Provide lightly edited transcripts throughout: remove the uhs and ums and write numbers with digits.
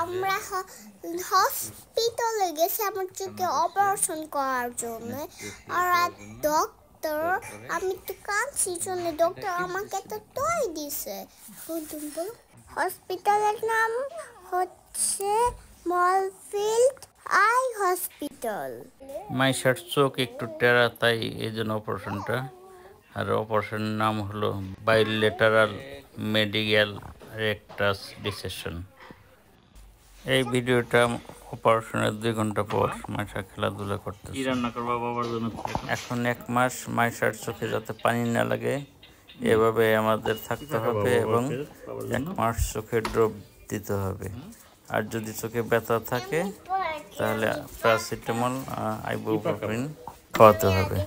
আমরা হসপিটালে গেছি আমার চোখে অপারেশন করার জন্য। আর ডক্টর, আমি তো কাঁদছি জন্য ডক্টর আমাকে একটা টয় দিছে। হসপিটালের নাম হচ্ছে মলফিল্ড আই হসপিটাল। মাইশার চোখ একটু টেরা, তাই এই জন্য অপারেশনটা। আর অপারেশনের নাম হলো বাইলেটারাল মেডিয়াল রেকটাস ডিসেকশন। এই ভিডিওটা অপারেশনের 2 ঘন্টা পর মাইশা খেলাধুলা করতেছে। রান্না করবা বাবার জন্য? এখন 1 মাস মাইশার চোখে যাতে পানি না লাগে এভাবে আমাদের থাকতে হবে এবং 1 মাস চোখে ড্রপ দিতে হবে। আর যদি চোখে ব্যথা থাকে তাহলে প্যারাসিটামল আইবুপ্রোফেন খাওয়াতে হবে।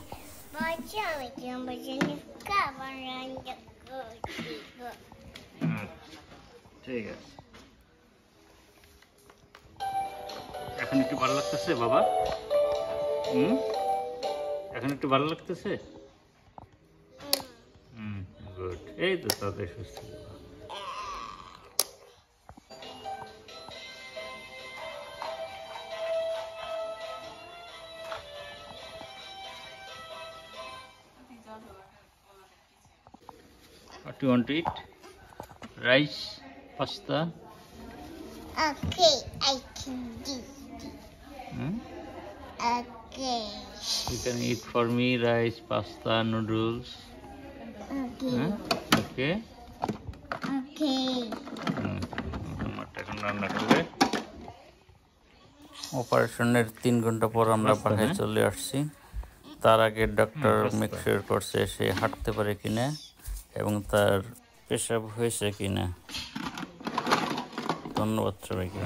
ঠিক আছে, এখন একটু ভালো লাগতেছে বাবা? এখন একটু ভালো লাগতেছে? গুড, এই তো তাদের সুস্থ। What do you want to eat? Rice, pasta? Okay, I can do it. Okay. You can eat for me rice, pasta, noodles. Okay. Okay? Okay. অপারেশনের 3 ঘন্টা পর আমরা বাসায় চলে আসছি। তার আগে ডক্টর মেক শিওর করছে সে হাঁটতে পারে কিনা এবং তার পেশাব হয়েছে কিনা। ধন্যবাদ সবাইকে।